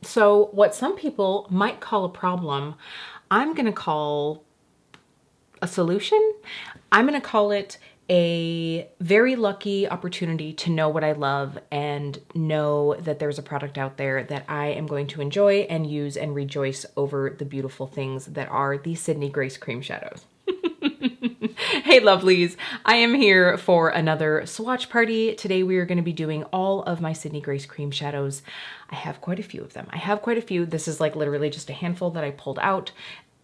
So what some people might call a problem, I'm gonna call a solution. I'm gonna call it a very lucky opportunity to know what I love and know that there's a product out there that I am going to enjoy and use and rejoice over the beautiful things that are the Sydney Grace Cream Shadows. Hey lovelies, I am here for another swatch party. Today we are going to be doing all of my Sydney Grace Cream Shadows. I have quite a few of them. This is like literally just a handful that I pulled out.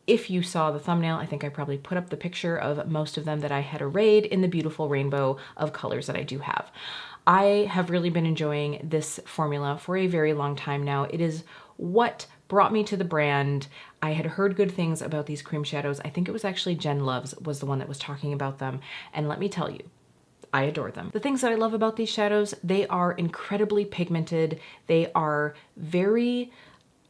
If you saw the thumbnail, I think I probably put up the picture of most of them that I had arrayed in the beautiful rainbow of colors that I do have. I have really been enjoying this formula for a very long time now. It is what brought me to the brand. I had heard good things about these cream shadows. I think it was actually Jen Loves was the one that was talking about them. And let me tell you, I adore them. The things that I love about these shadows, they are incredibly pigmented. They are very,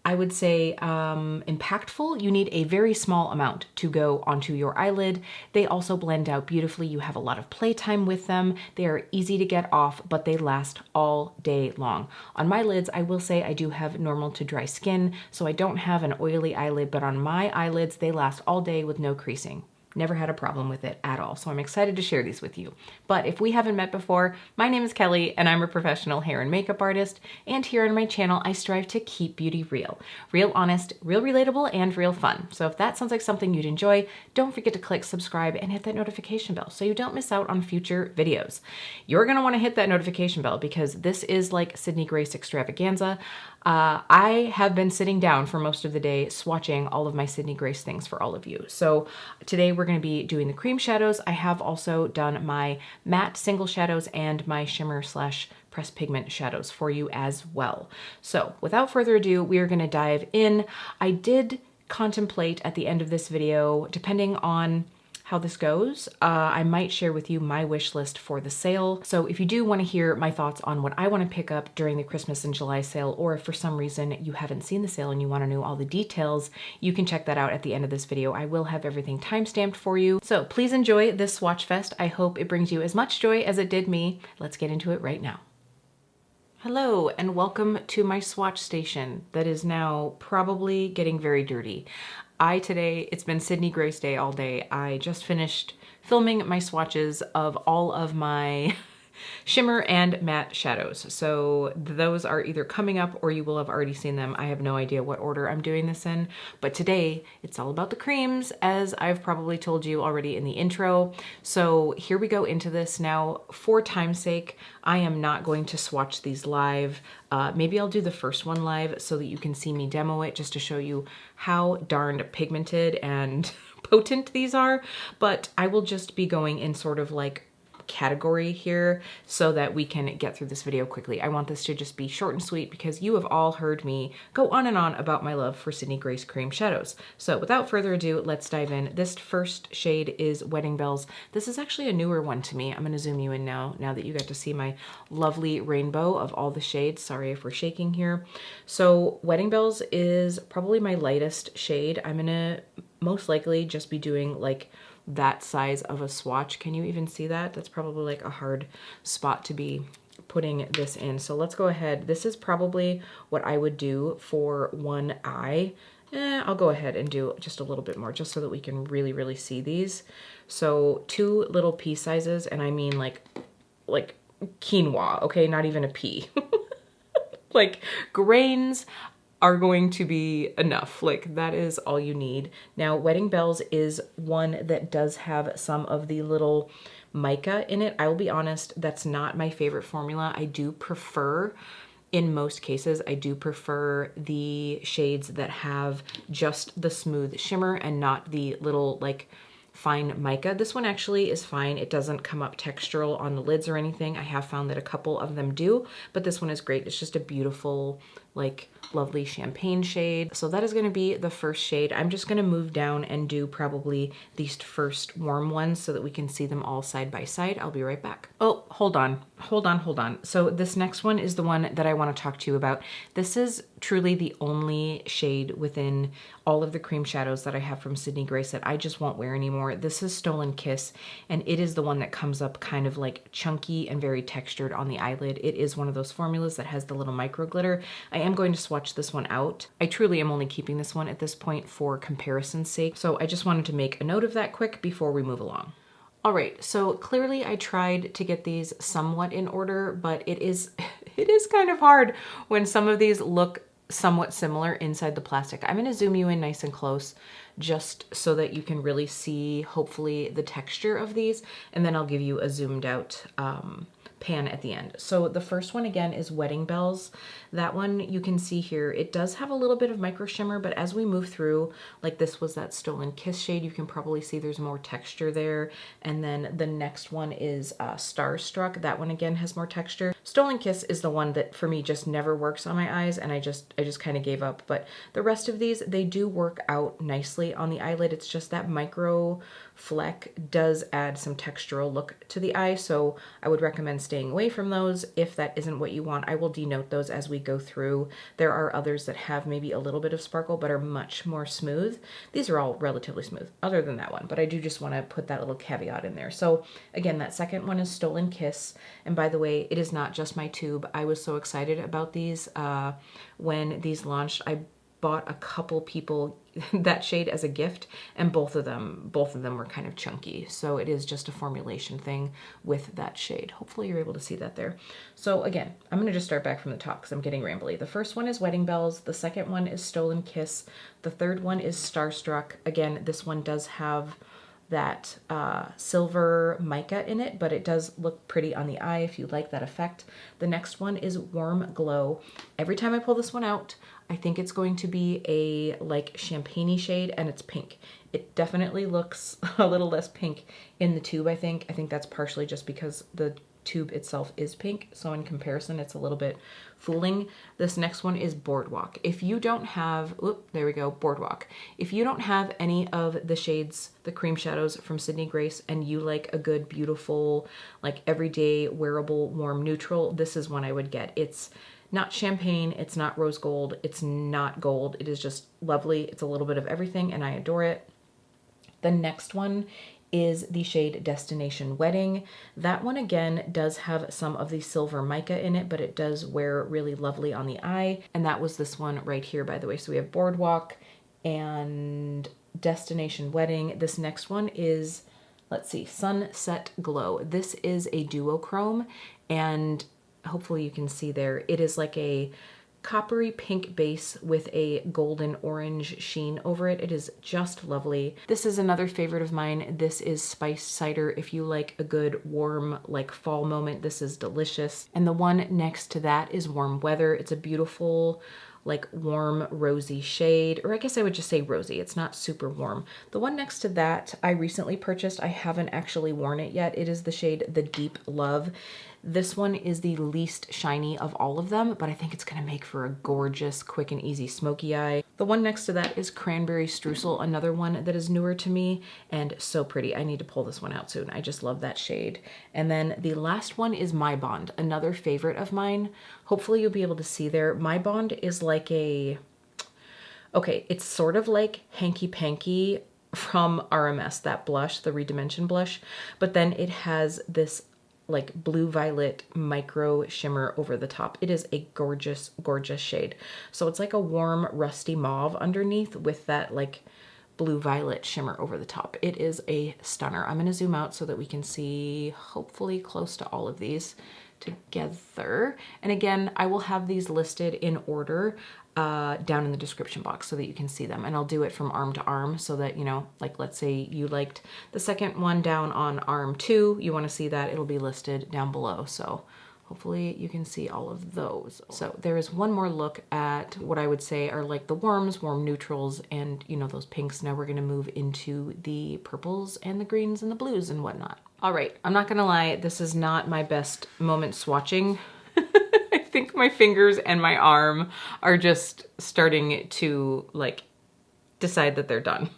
I would say, impactful. You need a very small amount to go onto your eyelid. They also blend out beautifully. You have a lot of playtime with them. They are easy to get off, but they last all day long. On my lids, I will say I do have normal to dry skin, so I don't have an oily eyelid, but on my eyelids, they last all day with no creasing. Never had a problem with it at all, so I'm excited to share these with you. But if we haven't met before, my name is Kelly and I'm a professional hair and makeup artist, and here on my channel I strive to keep beauty real. Real honest, real relatable, and real fun. So if that sounds like something you'd enjoy, don't forget to click subscribe and hit that notification bell so you don't miss out on future videos. You're gonna wanna hit that notification bell because this is like Sydney Grace extravaganza. I have been sitting down for most of the day swatching all of my Sydney Grace things for all of you. So today we're going to be doing the cream shadows. I have also done my matte single shadows and my shimmer slash press pigment shadows for you as well. So without further ado, we are going to dive in. I did contemplate at the end of this video, depending on how this goes, I might share with you my wish list for the sale. So if you do want to hear my thoughts on what I want to pick up during the Christmas and July sale, or if for some reason you haven't seen the sale and you want to know all the details, you can check that out at the end of this video. I will have everything timestamped for you. So please enjoy this swatch fest. I hope it brings you as much joy as it did me. Let's get into it right now. Hello and welcome to my swatch station that is now probably getting very dirty. It's been Sydney Grace Day all day. I just finished filming my swatches of all of my shimmer and matte shadows. So those are either coming up or you will have already seen them. I have no idea what order I'm doing this in, but today it's all about the creams, as I've probably told you already in the intro. So here we go into this now. For time's sake, I am not going to swatch these live. Maybe I'll do the first one live so that you can see me demo it, just to show you how darned pigmented and potent these are. But I will just be going in sort of like category here so that we can get through this video quickly. I want this to just be short and sweet because you have all heard me go on and on about my love for Sydney Grace Cream Shadows. So without further ado, let's dive in. This first shade is Wedding Bells. This is actually a newer one to me. I'm going to zoom you in now that you got to see my lovely rainbow of all the shades. Sorry if we're shaking here. So Wedding Bells is probably my lightest shade. I'm going to most likely just be doing like that size of a swatch. Can you even see that? That's probably like a hard spot to be putting this in. So let's go ahead. This is probably what I would do for one eye. I'll go ahead and do just a little bit more just so that we can really, really see these. So 2 little pea sizes, and I mean like quinoa, okay? Not even a pea. Like grains are going to be enough. Like that is all you need. Now, Wedding Bells is one that does have some of the little mica in it. I will be honest, that's not my favorite formula. I do prefer, in most cases, I do prefer the shades that have just the smooth shimmer and not the little like fine mica. This one actually is fine. It doesn't come up textural on the lids or anything. I have found that a couple of them do, but this one is great. It's just a beautiful, like lovely champagne shade. So that is going to be the first shade. I'm just going to move down and do probably these first warm ones so that we can see them all side by side. I'll be right back. Oh, hold on. So this next one is the one that I want to talk to you about. This is truly the only shade within all of the cream shadows that I have from Sydney Grace that I just won't wear anymore. This is Stolen Kiss, and it is the one that comes up kind of like chunky and very textured on the eyelid. It is one of those formulas that has the little micro glitter. I am going to swatch this one out. I truly am only keeping this one at this point for comparison's sake. So I just wanted to make a note of that quick before we move along. All right, so clearly I tried to get these somewhat in order, but it is kind of hard when some of these look somewhat similar inside the plastic. I'm gonna zoom you in nice and close just so that you can really see, hopefully, the texture of these, and then I'll give you a zoomed out pan at the end. So the first one again is Wedding Bells. That one you can see here, it does have a little bit of micro shimmer, but as we move through, like this was that Stolen Kiss shade, you can probably see there's more texture there. And then the next one is Starstruck. That one again has more texture. Stolen Kiss is the one that for me just never works on my eyes, and I just kind of gave up. But the rest of these, they do work out nicely on the eyelid. It's just that micro fleck does add some textural look to the eye, so I would recommend staying away from those if that isn't what you want. I will denote those as we go through. There are others that have maybe a little bit of sparkle but are much more smooth. These are all relatively smooth other than that one, but I do just want to put that little caveat in there. So again, that second one is Stolen Kiss, and by the way, it is not just my tube. I was so excited about these when these launched. I bought a couple people that shade as a gift, and both of them were kind of chunky. So it is just a formulation thing with that shade. Hopefully you're able to see that there. So again, I'm going to just start back from the top because I'm getting rambly. The first one is Wedding Bells. The second one is Stolen Kiss. The third one is Starstruck. Again, this one does have that silver mica in it, but it does look pretty on the eye if you like that effect. The next one is Warm Glow. Every time I pull this one out, I think it's going to be a like champagne-y shade, and it's pink. It definitely looks a little less pink in the tube, I think. I think that's partially just because the tube itself is pink, so in comparison it's a little bit fooling. This next one is Boardwalk. If you don't have, there we go, Boardwalk. If you don't have any of the shades, the cream shadows from Sydney Grace, and you like a good, beautiful, like everyday wearable warm neutral, this is one I would get. It's not champagne, it's not rose gold, it's not gold. It is just lovely. It's a little bit of everything, and I adore it. The next one is the shade Destination Wedding. That one again does have some of the silver mica in it, but it does wear really lovely on the eye. And that was this one right here, by the way. So we have Boardwalk and Destination Wedding. This next one is, let's see, Sunset Glow. This is a duochrome, and hopefully you can see there, it is like a coppery pink base with a golden orange sheen over it. It is just lovely. This is another favorite of mine. This is Spiced Cider. If you like a good warm like fall moment, this is delicious. And the one next to that is Warm Weather. It's a beautiful like warm rosy shade, or I guess I would just say rosy. It's not super warm. The one next to that I recently purchased. I haven't actually worn it yet. It is the shade The Deep Love. This one is the least shiny of all of them, but I think it's gonna make for a gorgeous, quick and easy smoky eye. The one next to that is Cranberry Streusel, another one that is newer to me and so pretty. I need to pull this one out soon. I just love that shade. And then the last one is My Bond, another favorite of mine. Hopefully you'll be able to see there. My Bond is like a, okay, it's sort of like Hanky Panky from RMS, that blush, the Redimension blush, but then it has this like blue violet micro shimmer over the top. It is a gorgeous, gorgeous shade. So it's like a warm rusty mauve underneath with that like blue violet shimmer over the top. It is a stunner. I'm going to zoom out so that we can see hopefully close to all of these together. And again, I will have these listed in order down in the description box so that you can see them. And I'll do it from arm to arm so that, you know, like let's say you liked the second one down on arm 2, you want to see that, it'll be listed down below. So hopefully you can see all of those. So there is one more look at what I would say are like the warms, warm neutrals, and you know, those pinks. Now we're going to move into the purples and the greens and the blues and whatnot. All right, I'm not going to lie, this is not my best moment swatching. I think my fingers and my arm are just starting to like decide that they're done.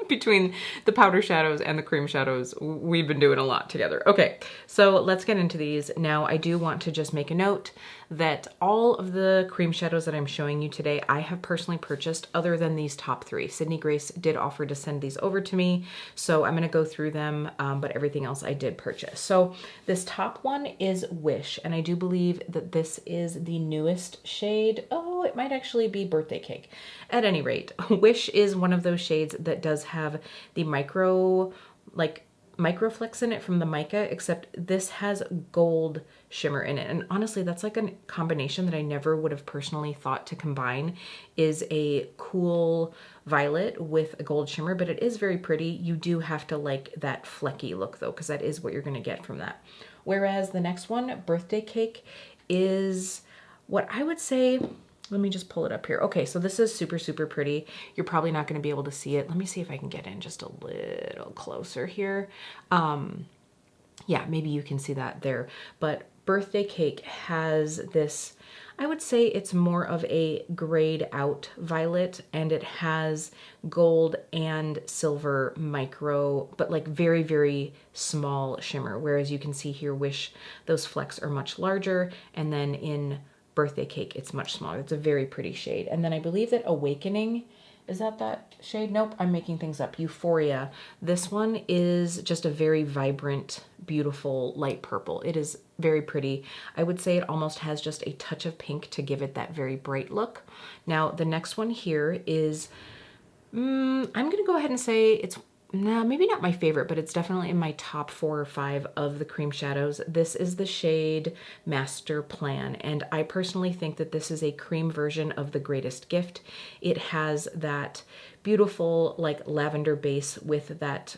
Between the powder shadows and the cream shadows, we've been doing a lot together. Okay, so let's get into these. Now, I do want to just make a note that all of the cream shadows that I'm showing you today, I have personally purchased other than these top 3. Sydney Grace did offer to send these over to me, so I'm gonna go through them, but everything else I did purchase. So this top one is Wish, and I do believe that this is the newest shade. Oh, it might actually be Birthday Cake. At any rate, Wish is one of those shades that does have the microflex in it from the mica, except this has gold shimmer in it. And honestly, that's like a combination that I never would have personally thought to combine, is a cool violet with a gold shimmer, but it is very pretty. You do have to like that flecky look though, because that is what you're going to get from that. Whereas the next one, Birthday Cake, is what I would say, let me just pull it up here. Okay, so this is super, super pretty. You're probably not going to be able to see it. Let me see if I can get in just a little closer here. Yeah, maybe you can see that there. But Birthday Cake has this, I would say it's more of a grayed out violet, and it has gold and silver micro, but like very, very small shimmer. Whereas you can see here, Wish, those flecks are much larger. And then in Birthday Cake, it's much smaller. It's a very pretty shade. And then I believe that Awakening, is that shade? Nope, I'm making things up. Euphoria. This one is just a very vibrant, beautiful light purple. It is very pretty. I would say it almost has just a touch of pink to give it that very bright look. Now, the next one here is, I'm going to go ahead and say it's, nah, maybe not my favorite, but it's definitely in my top 4 or 5 of the cream shadows. This is the shade Master Plan, and I personally think that this is a cream version of The Greatest Gift. It has that beautiful like lavender base with that,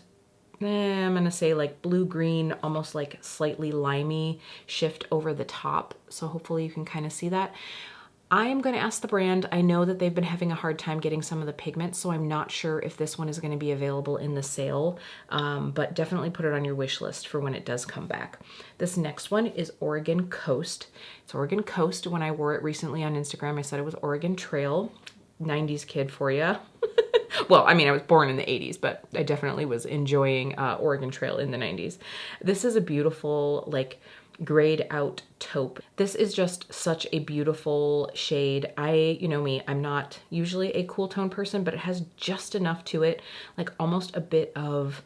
I'm gonna say like blue-green, almost like slightly limey shift over the top. So hopefully you can kind of see that. I am going to ask the brand. I know that they've been having a hard time getting some of the pigments, so I'm not sure if this one is going to be available in the sale, but definitely put it on your wish list for when it does come back. This next one is Oregon Coast. It's Oregon Coast. When I wore it recently on Instagram, I said it was Oregon Trail. 90s kid for you. Well, I mean, I was born in the 80s, but I definitely was enjoying Oregon Trail in the 90s. This is a beautiful, like, grayed out taupe. This is just such a beautiful shade. You know me, I'm not usually a cool tone person, but it has just enough to it, like almost a bit of,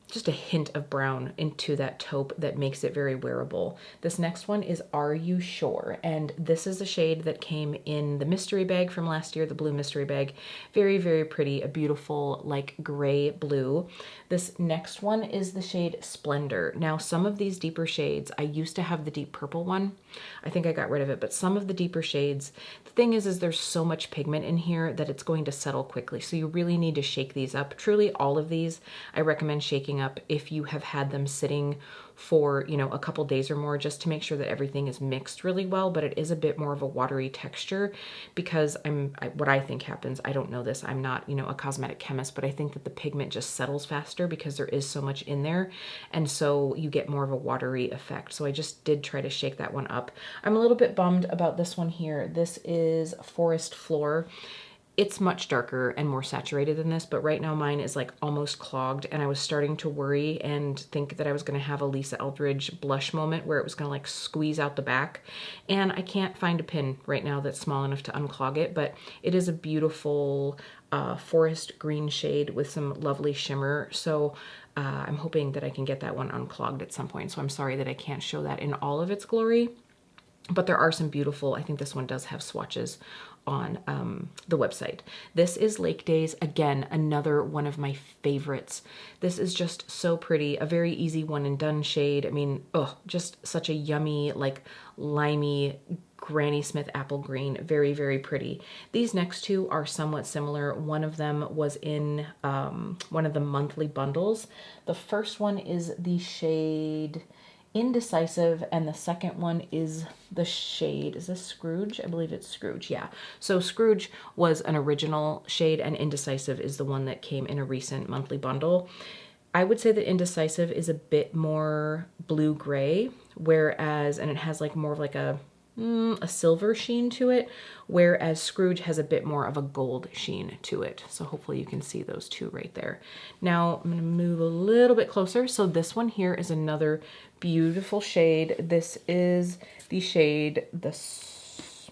just a hint of brown into that taupe that makes it very wearable. This next one is Are You Sure? And this is the shade that came in the mystery bag from last year, the blue mystery bag. Very, very pretty, a beautiful like gray blue. This next one is the shade Splendor. Now, some of these deeper shades, I used to have the deep purple one. I think I got rid of it, but some of the deeper shades, the thing is there's so much pigment in here that it's going to settle quickly. So you really need to shake these up. Truly, all of these, I recommend shaking up if you have had them sitting for, you know, a couple days or more, just to make sure that everything is mixed really well. But it is a bit more of a watery texture because what I think happens, I don't know this, I'm not, you know, a cosmetic chemist, but I think that the pigment just settles faster because there is so much in there. And so you get more of a watery effect. So I just did try to shake that one up. I'm a little bit bummed about this one here. This is Forest Floor. It's much darker and more saturated than this, but right now mine is like almost clogged, and I was starting to worry and think that I was going to have a Lisa Eldridge blush moment where it was going to like squeeze out the back, and I can't find a pin right now that's small enough to unclog it, but it is a beautiful forest green shade with some lovely shimmer. So I'm hoping that I can get that one unclogged at some point. So I'm sorry that I can't show that in all of its glory, but there are some beautiful, I think this one does have swatches on the website. This is Lake Days. Again, another one of my favorites. This is just so pretty, a very easy one and done shade. I mean, oh, just such a yummy, like limey, Granny Smith apple green. Very, very pretty. These next two are somewhat similar. One of them was in one of the monthly bundles. The first one is the shade Indecisive, and the second one is the shade, is this Scrooge? I believe it's Scrooge, yeah. So Scrooge was an original shade, and Indecisive is the one that came in a recent monthly bundle. I would say that Indecisive is a bit more blue-gray, whereas, and it has like more of like a silver sheen to it, whereas Scrooge has a bit more of a gold sheen to it. So hopefully you can see those two right there. Now I'm going to move a little bit closer. So this one here is another beautiful shade. This is the shade, this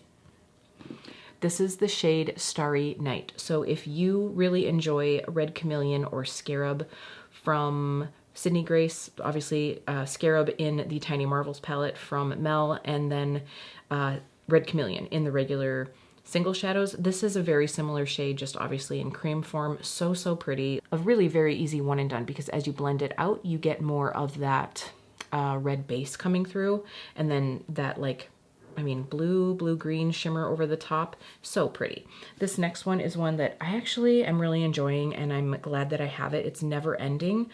is the shade Starry Night. So if you really enjoy Red Chameleon or Scarab from Sydney Grace, obviously Scarab in the Tiny Marvels palette from Mel, and then Red Chameleon in the regular single shadows. This is a very similar shade, just obviously in cream form. So, so pretty. A really very easy one and done, because as you blend it out, you get more of that red base coming through, and then that like, I mean, blue-green shimmer over the top. So pretty. This next one is one that I actually am really enjoying, and I'm glad that I have it. It's Never Ending.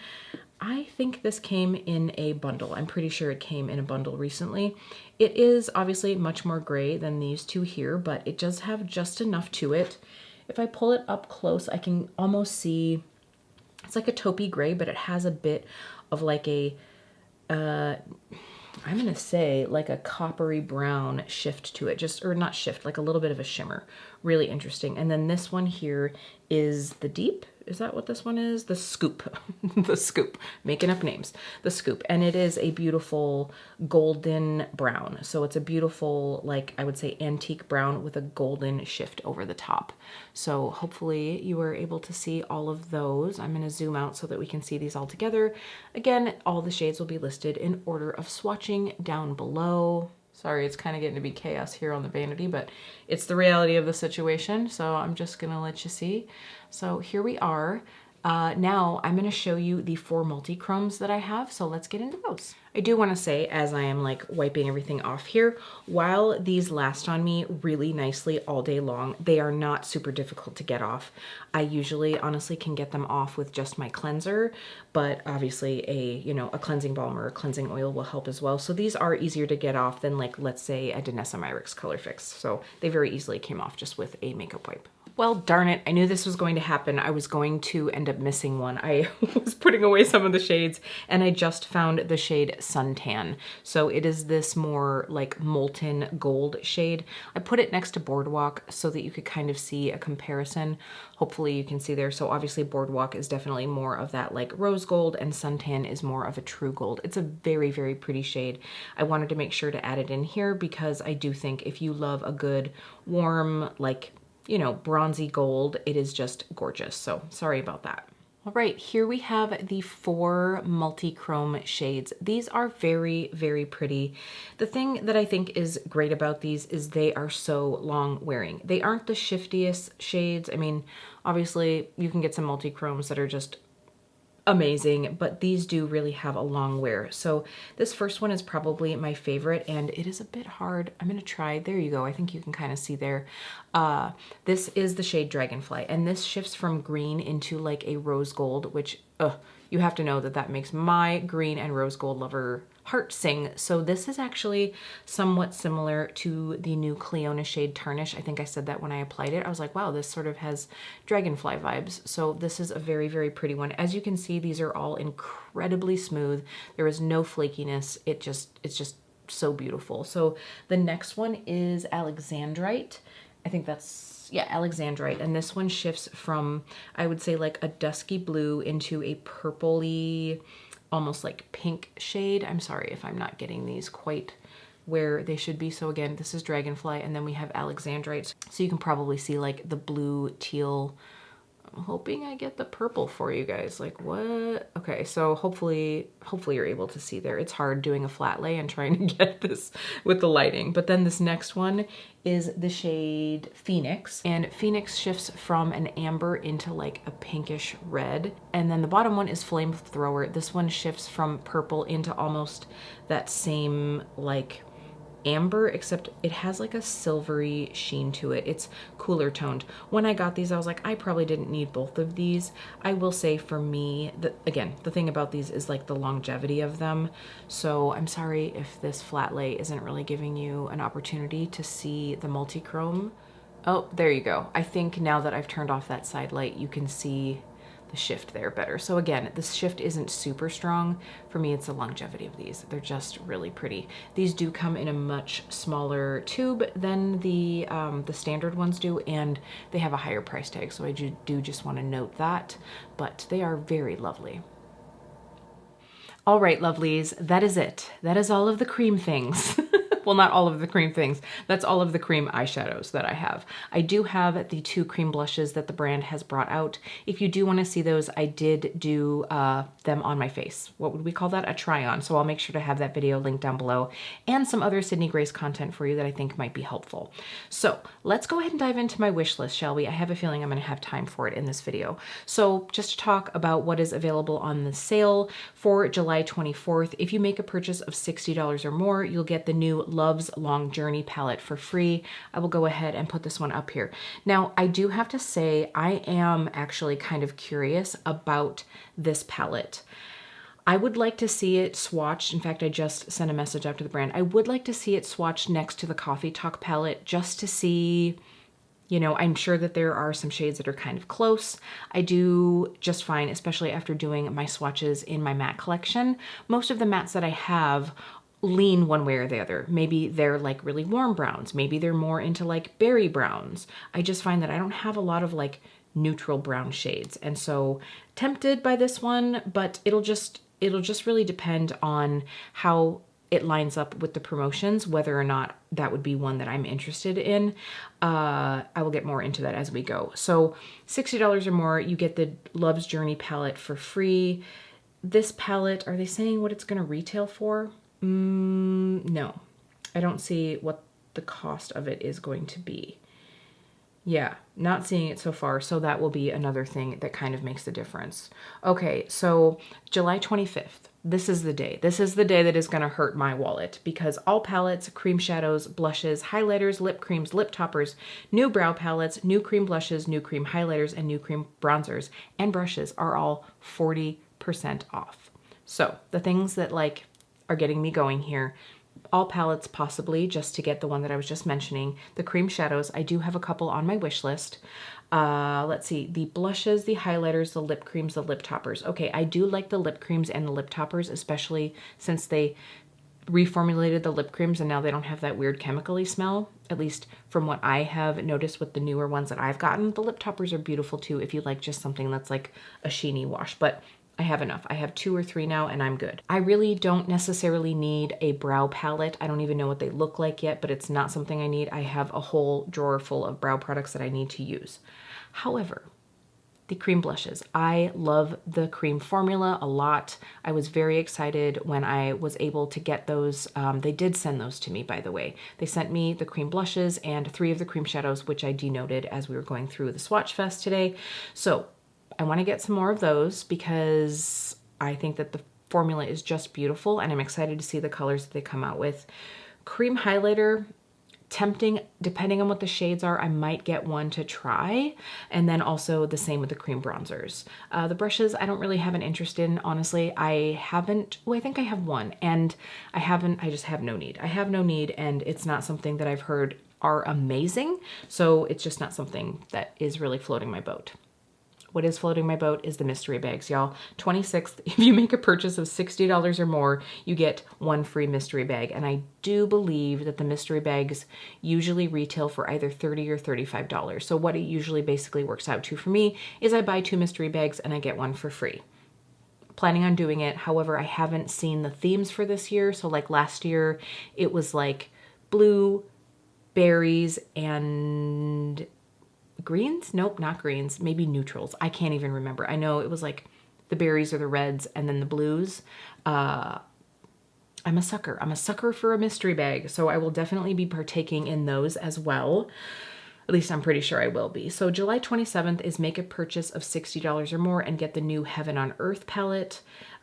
I think this came in a bundle. I'm pretty sure it came in a bundle recently. It is obviously much more gray than these two here, but it does have just enough to it. If I pull it up close, I can almost see, it's like a taupey gray, but it has a bit of like a, I'm gonna say like a coppery brown shift to it, just, or not shift, like a little bit of a shimmer. Really interesting. And then this one here is the Deep. Is that what this one is? The Scoop. The Scoop. Making up names. The Scoop. And it is a beautiful golden brown. So it's a beautiful, like I would say, antique brown with a golden shift over the top. So hopefully you were able to see all of those. I'm going to zoom out so that we can see these all together. Again, all the shades will be listed in order of swatching down below. Sorry, it's kind of getting to be chaos here on the vanity, but it's the reality of the situation, so I'm just gonna let you see. So here we are. Now I'm gonna show you the 4 multi-chromes that I have, so let's get into those. I do wanna say, as I am like wiping everything off here, while these last on me really nicely all day long, they are not super difficult to get off. I usually honestly can get them off with just my cleanser, but obviously a cleansing balm or a cleansing oil will help as well. So these are easier to get off than, like, let's say a Danessa Myricks Color Fix. So they very easily came off just with a makeup wipe. Well, darn it, I knew this was going to happen. I was going to end up missing one. I was putting away some of the shades, and I just found the shade Suntan. So it is this more like molten gold shade. I put it next to Boardwalk so that you could kind of see a comparison. Hopefully you can see there. So obviously Boardwalk is definitely more of that like rose gold, and Suntan is more of a true gold. It's a very, very pretty shade. I wanted to make sure to add it in here because I do think if you love a good warm, like, you know, bronzy gold, it is just gorgeous. So sorry about that. All right, here we have the 4 multi-chrome shades. These are very, very pretty. The thing that I think is great about these is they are so long wearing. They aren't the shiftiest shades. I mean, obviously you can get some multi-chromes that are just amazing, but these do really have a long wear. So this first one is probably my favorite, and it is a bit hard. I'm gonna try, there you go. I think you can kind of see there. This is the shade Dragonfly, and this shifts from green into like a rose gold, which you have to know that that makes my green and rose gold lover heart sing. So this is actually somewhat similar to the new Cleona shade Tarnish. I think I said that when I applied it. I was like, wow, this sort of has Dragonfly vibes. So this is a very, very pretty one. As you can see, these are all incredibly smooth. There is no flakiness. It's just so beautiful. So the next one is Alexandrite. I think that's, yeah, Alexandrite. And this one shifts from, I would say, like a dusky blue into a purpley, almost like pink shade. I'm sorry if I'm not getting these quite where they should be. So again, this is Dragonfly, and then we have Alexandrite. So you can probably see like the blue, teal. I'm hoping I get the purple for you guys. Like what? Okay, so hopefully you're able to see there. It's hard doing a flat lay and trying to get this with the lighting. But then this next one is the shade Phoenix, and Phoenix shifts from an amber into like a pinkish red. And then the bottom one is Flamethrower. This one shifts from purple into almost that same like amber, except it has like a silvery sheen to it. It's cooler toned. When I got these, I was like, I probably didn't need both of these. I will say for me, again, the thing about these is like the longevity of them. So I'm sorry if this flat lay isn't really giving you an opportunity to see the multi-chrome. Oh, there you go. I think now that I've turned off that side light, you can see the shift there better. So again, this shift isn't super strong. For me, it's the longevity of these. They're just really pretty. These do come in a much smaller tube than the standard ones do, and they have a higher price tag. So I do just want to note that, but they are very lovely. All right, lovelies, that is it. That is all of the cream things. Well, not all of the cream things. That's all of the cream eyeshadows that I have. I do have the 2 cream blushes that the brand has brought out. If you do want to see those, I did do them on my face. What would we call that? A try-on. So I'll make sure to have that video linked down below, and some other Sydney Grace content for you that I think might be helpful. So let's go ahead and dive into my wish list, shall we? I have a feeling I'm going to have time for it in this video. So just to talk about what is available on the sale for July 24th, if you make a purchase of $60 or more, you'll get the new Love's Long Journey palette for free. I will go ahead and put this one up here. Now, I do have to say, I am actually kind of curious about this palette. I would like to see it swatched. In fact, I just sent a message out to the brand. I would like to see it swatched next to the Coffee Talk palette just to see, you know, I'm sure that there are some shades that are kind of close. I do just fine, especially after doing my swatches in my matte collection. Most of the mattes that I have lean one way or the other. Maybe they're like really warm browns. Maybe they're more into like berry browns. I just find that I don't have a lot of like neutral brown shades. And so tempted by this one, but it'll just really depend on how it lines up with the promotions, whether or not that would be one that I'm interested in. I will get more into that as we go. So $60 or more, you get the Love's Journey palette for free. This palette, are they saying what it's going to retail for? No, I don't see what the cost of it is going to be. Yeah, not seeing it so far, so that will be another thing that kind of makes the difference. Okay, so July 25th, this is the day. This is the day that is going to hurt my wallet, because all palettes, cream shadows, blushes, highlighters, lip creams, lip toppers, new brow palettes, new cream blushes, new cream highlighters, and new cream bronzers and brushes are all 40% off. So the things that like are getting me going here: all palettes possibly, just to get the one that I was just mentioning. The cream shadows, I do have a couple on my wish list. Let's see, the blushes, the highlighters, the lip creams, the lip toppers. Okay, I do like the lip creams and the lip toppers, especially since they reformulated the lip creams and now they don't have that weird chemically smell, at least from what I have noticed with the newer ones that I've gotten. The lip toppers are beautiful too if you like just something that's like a sheeny wash, but I have enough. I have 2 or 3 now and I'm good. I really don't necessarily need a brow palette. I don't even know what they look like yet, but it's not something I need. I have a whole drawer full of brow products that I need to use. However, the cream blushes. I love the cream formula a lot. I was very excited when I was able to get those. They did send those to me, by the way. They sent me the cream blushes and 3 of the cream shadows, which I denoted as we were going through the Swatch Fest today. So I want to get some more of those because I think that the formula is just beautiful and I'm excited to see the colors that they come out with. Cream highlighter, tempting, depending on what the shades are, I might get one to try. And then also the same with the cream bronzers. The brushes, I don't really have an interest in, honestly. I think I have one and I just have no need. I have no need and it's not something that I've heard are amazing. So it's just not something that is really floating my boat. What is floating my boat is the mystery bags, y'all. 26th, if you make a purchase of $60 or more, you get 1 free mystery bag. And I do believe that the mystery bags usually retail for either $30 or $35. So what it usually basically works out to for me is I buy 2 mystery bags and I get 1 for free. Planning on doing it. However, I haven't seen the themes for this year. So like last year, it was like blue, berries, and greens? Nope, not greens. Maybe neutrals. I can't even remember. I know it was like the berries or the reds and then the blues. I'm a sucker. I'm a sucker for a mystery bag. So I will definitely be partaking in those as well. At least I'm pretty sure I will be. So July 27th is make a purchase of $60 or more and get the new Heaven on Earth palette.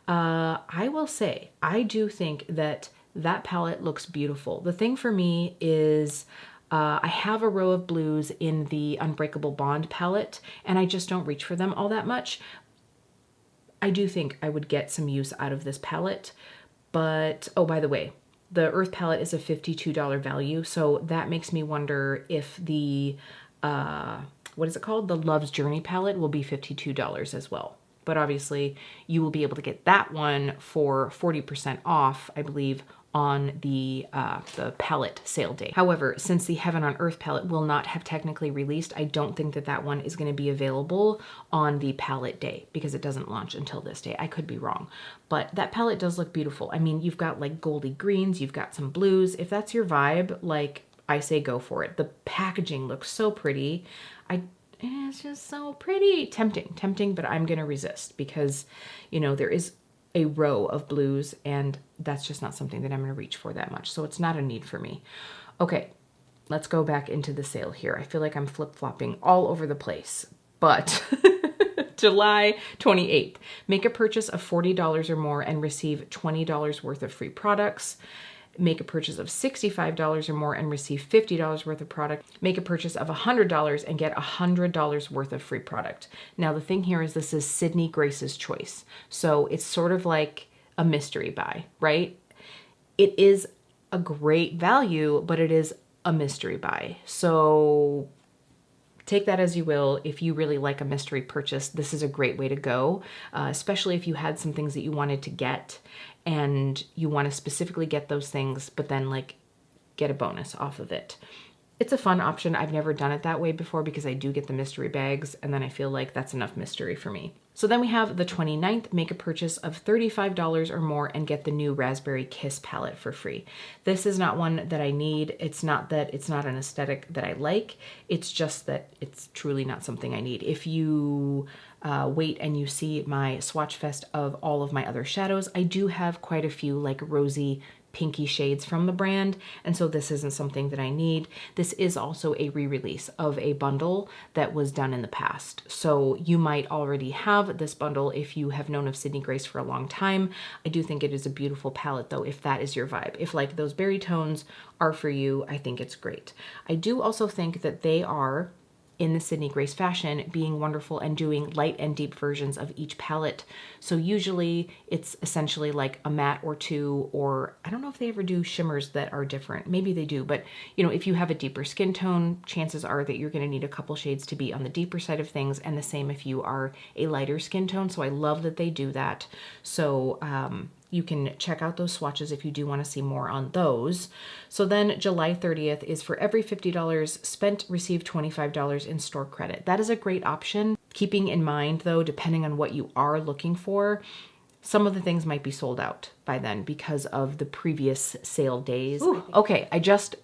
I will say, I do think that that palette looks beautiful. The thing for me is I have a row of blues in the Unbreakable Bond palette, and I just don't reach for them all that much. I do think I would get some use out of this palette, but, oh, by the way, the Earth palette is a $52 value, so that makes me wonder if the, what is it called? The Love's Journey palette will be $52 as well. But obviously, you will be able to get that one for 40% off, I believe, on the palette sale day. However, since the Heaven on Earth palette will not have technically released, I don't think that that one is going to be available on the palette day because it doesn't launch until this day. I could be wrong, but that palette does look beautiful. I mean, you've got like goldy greens, you've got some blues. If that's your vibe, like, I say go for it. The packaging looks so pretty. It's just so pretty. Tempting, but I'm going to resist because, you know, there is a row of blues and that's just not something that I'm going to reach for that much. So it's not a need for me. Okay, let's go back into the sale here. I feel like I'm flip-flopping all over the place, but July 28th, make a purchase of $40 or more and receive $20 worth of free products. Make a purchase of $65 or more and receive $50 worth of product. Make a purchase of $100 and get $100 worth of free product. Now, the thing here is this is Sydney Grace's choice. So it's sort of like a mystery buy, right? It is a great value, but it is a mystery buy. So take that as you will. If you really like a mystery purchase, this is a great way to go, especially if you had some things that you wanted to get and you want to specifically get those things, but then like get a bonus off of it. It's a fun option. I've never done it that way before because I do get the mystery bags and then I feel like that's enough mystery for me. So then we have the 29th, make a purchase of $35 or more and get the new Raspberry Kiss palette for free. This is not one that I need. It's not that it's not an aesthetic that I like. It's just that it's truly not something I need. If you wait and you see my swatch fest of all of my other shadows, I do have quite a few like rosy pinky shades from the brand, and so this isn't something that I need. This is also a re-release of a bundle that was done in the past, so you might already have this bundle if you have known of Sydney Grace for a long time. I do think it is a beautiful palette though, if that is your vibe. If like those berry tones are for you, I think it's great. I do also think that they are, in the Sydney Grace fashion, being wonderful and doing light and deep versions of each palette. So usually it's essentially like a matte or two, or I don't know if they ever do shimmers that are different. Maybe they do, but you know, if you have a deeper skin tone, chances are that you're going to need a couple shades to be on the deeper side of things, and the same if you are a lighter skin tone. So I love that they do that. So you can check out those swatches if you do want to see more on those. So then July 30th is for every $50 spent, receive $25 in store credit. That is a great option. Keeping in mind though, depending on what you are looking for, some of the things might be sold out by then because of the previous sale days. Ooh, okay, I just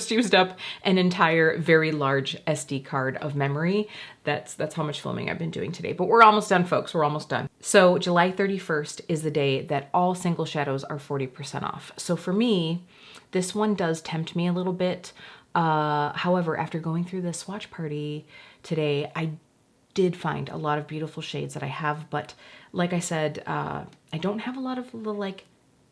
used up an entire very large SD card of memory. That's how much filming I've been doing today, but we're almost done, folks. We're almost done. So July 31st is the day that all single shadows are 40% off. So for me, this one does tempt me a little bit. However, after going through the swatch party today, I did find a lot of beautiful shades that I have, but like I said, I don't have a lot of the like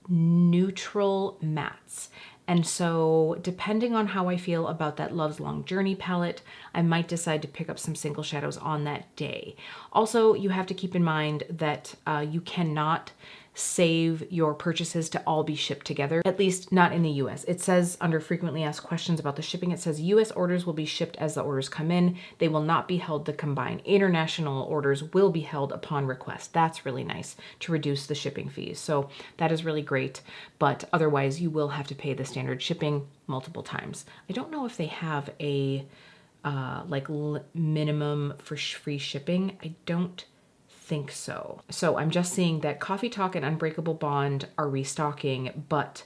neutral mattes. And so depending on how I feel about that Love's Long Journey palette, I might decide to pick up some single shadows on that day. Also, you have to keep in mind that you cannot save your purchases to all be shipped together, at least not in the US. It says under frequently asked questions about the shipping, it says US orders will be shipped as the orders come in. They will not be held to combine. International orders will be held upon request. That's really nice to reduce the shipping fees. So that is really great, but otherwise you will have to pay the standard shipping multiple times. I don't know if they have a minimum for free shipping. I don't think so. So I'm just seeing that Coffee Talk and Unbreakable Bond are restocking, but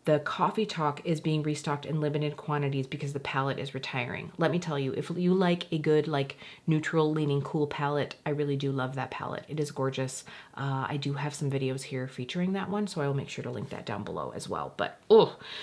the Coffee Talk is being restocked in limited quantities because the palette is retiring. Let me tell you, if you like a good like neutral leaning cool palette, I really do love that palette. It is gorgeous. I do have some videos here featuring that one, so I will make sure to link that down below as well. But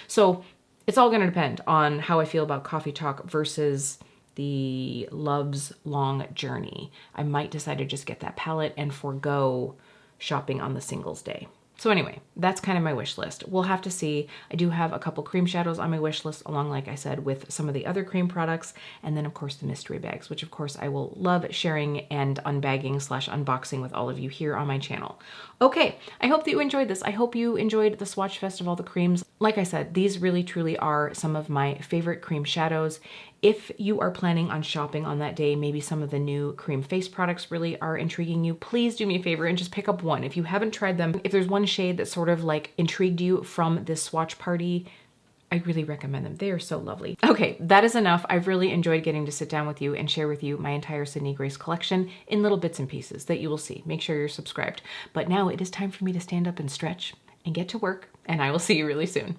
so it's all going to depend on how I feel about Coffee Talk versus the Love's Long Journey. I might decide to just get that palette and forego shopping on the singles day. So anyway, that's kind of my wish list. We'll have to see. I do have a couple cream shadows on my wish list, along, like I said, with some of the other cream products, and then of course the mystery bags, which of course I will love sharing and unbagging / unboxing with all of you here on my channel. Okay, I hope that you enjoyed this. I hope you enjoyed the swatch fest of all the creams. like I said, these really truly are some of my favorite cream shadows. If you are planning on shopping on that day, maybe some of the new cream face products really are intriguing you, please do me a favor and just pick up one. If you haven't tried them, if there's one shade that sort of like intrigued you from this swatch party, I really recommend them. They are so lovely. Okay, that is enough. I've really enjoyed getting to sit down with you and share with you my entire Sydney Grace collection in little bits and pieces that you will see. Make sure you're subscribed. But now it is time for me to stand up and stretch and get to work, and I will see you really soon.